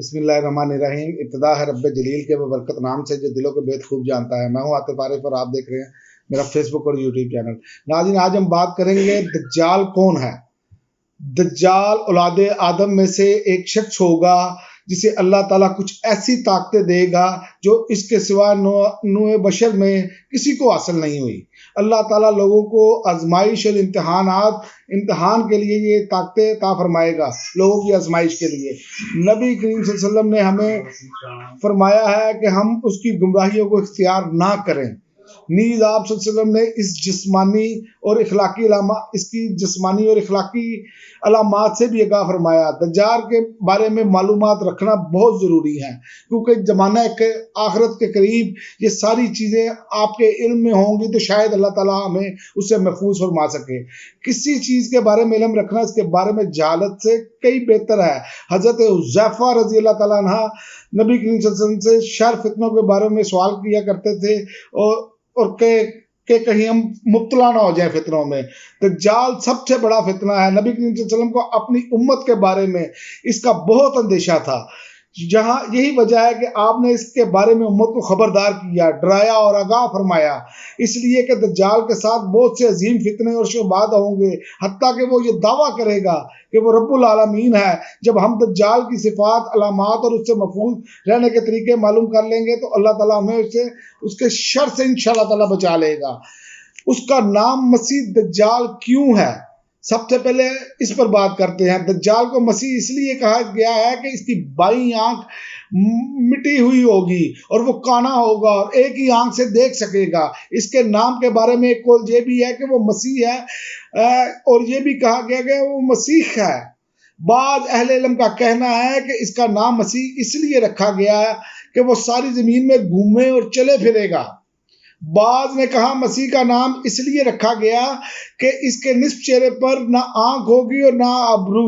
بسم اللہ الرحمن الرحیم۔ ابتدا ہے رب جلیل کے ببرکت نام سے جو دلوں کو بہت خوب جانتا ہے۔ میں ہوں عاطف عارف اور آپ دیکھ رہے ہیں میرا فیس بک اور یوٹیوب چینل۔ ناظرین، آج ہم بات کریں گے دجال کون ہے۔ دجال اولاد آدم میں سے ایک شخص ہوگا جسے اللہ تعالیٰ کچھ ایسی طاقتیں دے گا جو اس کے سوا نوع بشر میں کسی کو حاصل نہیں ہوئی۔ اللہ تعالیٰ لوگوں کو آزمائش اور امتحان کے لیے یہ طاقتیں عطا فرمائے گا، لوگوں کی آزمائش کے لیے۔ نبی کریم صلی اللہ علیہ وسلم نے ہمیں فرمایا ہے کہ ہم اس کی گمراہیوں کو اختیار نہ کریں۔ نیز آپ صلی اللہ علیہ وسلم نے اس کی جسمانی اور اخلاقی علامات سے بھی آگاہ فرمایا۔ دجال کے بارے میں معلومات رکھنا بہت ضروری ہے، کیونکہ زمانہ کے آخرت کے قریب یہ ساری چیزیں آپ کے علم میں ہوں گی تو شاید اللہ تعالیٰ ہمیں اس سے محفوظ فرما سکے۔ کسی چیز کے بارے میں علم رکھنا اس کے بارے میں جہالت سے کئی بہتر ہے۔ حضرت حذیفہ رضی اللہ تعالیٰ عنہ نبی کریم صلی اللہ علیہ وسلم سے شر فتنوں کے بارے میں سوال کیا کرتے تھے اور کہ کہیں ہم مبتلا نہ ہو جائیں فتنوں میں۔ دجال سب سے بڑا فتنہ ہے۔ نبی کریم صلی اللہ علیہ وسلم کو اپنی امت کے بارے میں اس کا بہت اندیشہ تھا، جہاں یہی وجہ ہے کہ آپ نے اس کے بارے میں امت کو خبردار کیا، ڈرایا اور آگاہ فرمایا، اس لیے کہ دجال کے ساتھ بہت سے عظیم فتنے اور شبہات ہوں گے، حتیٰ کہ وہ یہ دعویٰ کرے گا کہ وہ رب العالمین ہے۔ جب ہم دجال کی صفات، علامات اور اس سے محفوظ رہنے کے طریقے معلوم کر لیں گے تو اللہ تعالیٰ ہمیں اس کے شر سے انشاءاللہ تعالیٰ بچا لے گا۔ اس کا نام مسیح دجال کیوں ہے؟ سب سے پہلے اس پر بات کرتے ہیں۔ دجال کو مسیح اس لیے کہا گیا ہے کہ اس کی بائیں آنکھ مٹی ہوئی ہوگی اور وہ کانا ہوگا اور ایک ہی آنکھ سے دیکھ سکے گا۔ اس کے نام کے بارے میں ایک قول یہ بھی ہے کہ وہ مسیح ہے، اور یہ بھی کہا گیا کہ وہ مسیح ہے۔ بعض اہل علم کا کہنا ہے کہ اس کا نام مسیح اس لیے رکھا گیا ہے کہ وہ ساری زمین میں گھومے اور چلے پھرے گا۔ بعض نے کہا مسیح کا نام اس لیے رکھا گیا کہ اس کے نصف چہرے پر نہ آنکھ ہوگی اور نہ ابرو۔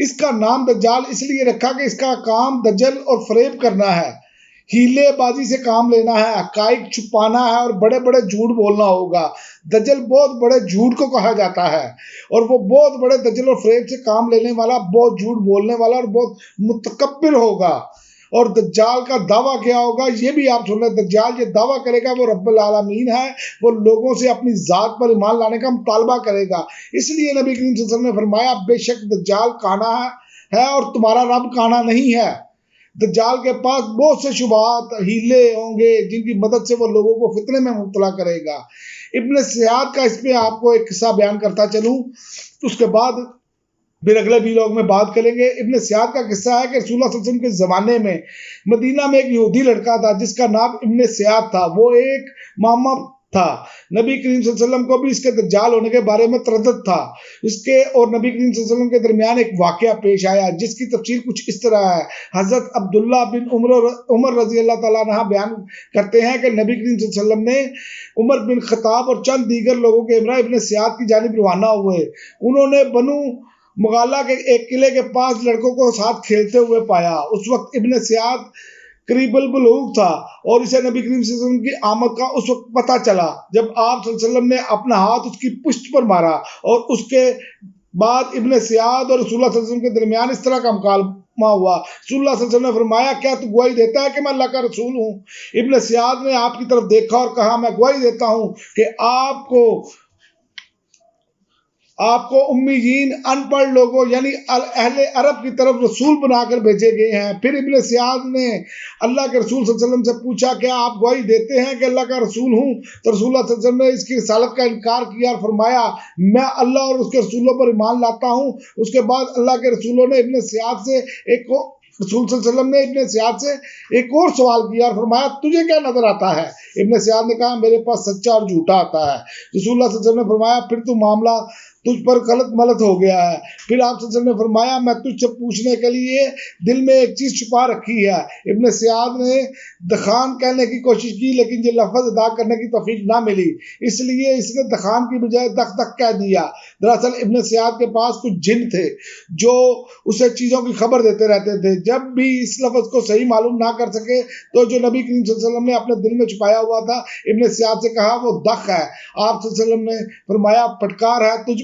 اس کا نام دجال اس لیے رکھا کہ اس کا کام دجل اور فریب کرنا ہے، ہیلے بازی سے کام لینا ہے، حقائق چھپانا ہے اور بڑے بڑے جھوٹ بولنا ہوگا۔ دجل بہت بڑے جھوٹ کو کہا جاتا ہے، اور وہ بہت بڑے دجل اور فریب سے کام لینے والا، بہت جھوٹ بولنے والا اور بہت متکبر ہوگا۔ اور دجال کا دعویٰ کیا ہوگا یہ بھی آپ سن رہے۔ دجال یہ دعویٰ کرے گا وہ رب العالمین ہے، وہ لوگوں سے اپنی ذات پر ایمان لانے کا مطالبہ کرے گا۔ اس لیے نبی کریم صلی اللہ علیہ وسلم نے فرمایا بے شک دجال کانا ہے اور تمہارا رب کانا نہیں ہے۔ دجال کے پاس بہت سے شبہات، ہیلے ہوں گے جن کی مدد سے وہ لوگوں کو فتنے میں مبتلا کرے گا۔ ابن سیاد کا اس پہ آپ کو ایک قصہ بیان کرتا چلوں، اس کے بعد پھر اگلے ویلاگ میں بات کریں گے۔ ابن سیاد کا قصہ ہے کہ رسول اللہ صلی اللہ علیہ وسلم کے زمانے میں مدینہ میں ایک یہودی لڑکا تھا جس کا نام ابن سیاد تھا۔ وہ ایک ماما تھا۔ نبی کریم صلی اللہ علیہ وسلم کو بھی اس کے دجال ہونے کے بارے میں تردد تھا۔ اس کے اور نبی کریم صلی اللہ علیہ وسلم کے درمیان ایک واقعہ پیش آیا جس کی تفصیل کچھ اس طرح ہے۔ حضرت عبداللہ بن عمر رضی اللہ تعالیٰ عنہ بیان کرتے ہیں کہ نبی کریم صلی اللہ علیہ وسلم نے عمر بن خطاب اور چند دیگر لوگوں کے ہمراہ ابن سیاد کی جانب روانہ ہوئے۔ انہوں نے بنو مغالہ کے ایک قلعے کے پاس لڑکوں کو ساتھ کھیلتے ہوئے پایا۔ اس وقت ابن سیاد قریب البلوغ تھا اور اسے نبی کریم صلی اللہ علیہ وسلم کی آمد کا اس وقت پتہ چلا جب آپ صلی اللہ علیہ وسلم نے اپنا ہاتھ اس کی پشت پر مارا، اور اس کے بعد ابن سیاد اور رسول اللہ صلی اللہ علیہ وسلم کے درمیان اس طرح کا مکالمہ ہوا۔ رسول اللہ صلی اللہ علیہ وسلم نے فرمایا کیا تو گواہی دیتا ہے کہ میں اللہ کا رسول ہوں؟ ابن سیاد نے آپ کی طرف دیکھا اور کہا میں گواہی دیتا ہوں کہ آپ کو امیین ان پڑھ لوگوں یعنی اہل عرب کی طرف رسول بنا کر بھیجے گئے ہیں۔ پھر ابن سیاد نے اللہ کے رسول صلی اللہ علیہ وسلم سے پوچھا کیا آپ گواہی دیتے ہیں کہ اللہ کا رسول ہوں؟ تو رسول اللہ صلی اللہ علیہ وسلم نے اس کی رسالت کا انکار کیا اور فرمایا میں اللہ اور اس کے رسولوں پر ایمان لاتا ہوں۔ اس کے بعد اللہ کے رسولوں نے رسول صلی اللہ علیہ وسلم نے ابن سیاد سے ایک اور سوال کیا اور فرمایا تجھے کیا نظر آتا ہے؟ ابن سیاد نے کہا میرے پاس سچا اور جھوٹا آتا ہے۔ رسول اللہ صلی اللہ علیہ وسلم نے فرمایا پھر تو معاملہ تجھ پر غلط ملت ہو گیا ہے۔ پھر آپ صلی اللہ علیہ وسلم نے فرمایا میں تجھ سے پوچھنے کے لیے دل میں ایک چیز چھپا رکھی ہے۔ ابن سیاد نے دخان کہنے کی کوشش کی لیکن یہ لفظ ادا کرنے کی توفیق نہ ملی، اس لیے اس نے دخان کی بجائے دخ دخ کہہ دیا۔ دراصل ابن سیاد کے پاس کچھ جن تھے جو اسے چیزوں کی خبر دیتے رہتے تھے۔ جب بھی اس لفظ کو صحیح معلوم نہ کر سکے تو جو نبی کریم صلی اللہ علیہ وسلم نے اپنے دل میں چھپایا ہوا تھا ابن سیاد سے کہا وہ دخ ہے۔ آپ صلی اللہ علیہ وسلم نے فرمایا پھٹکار ہے تجھ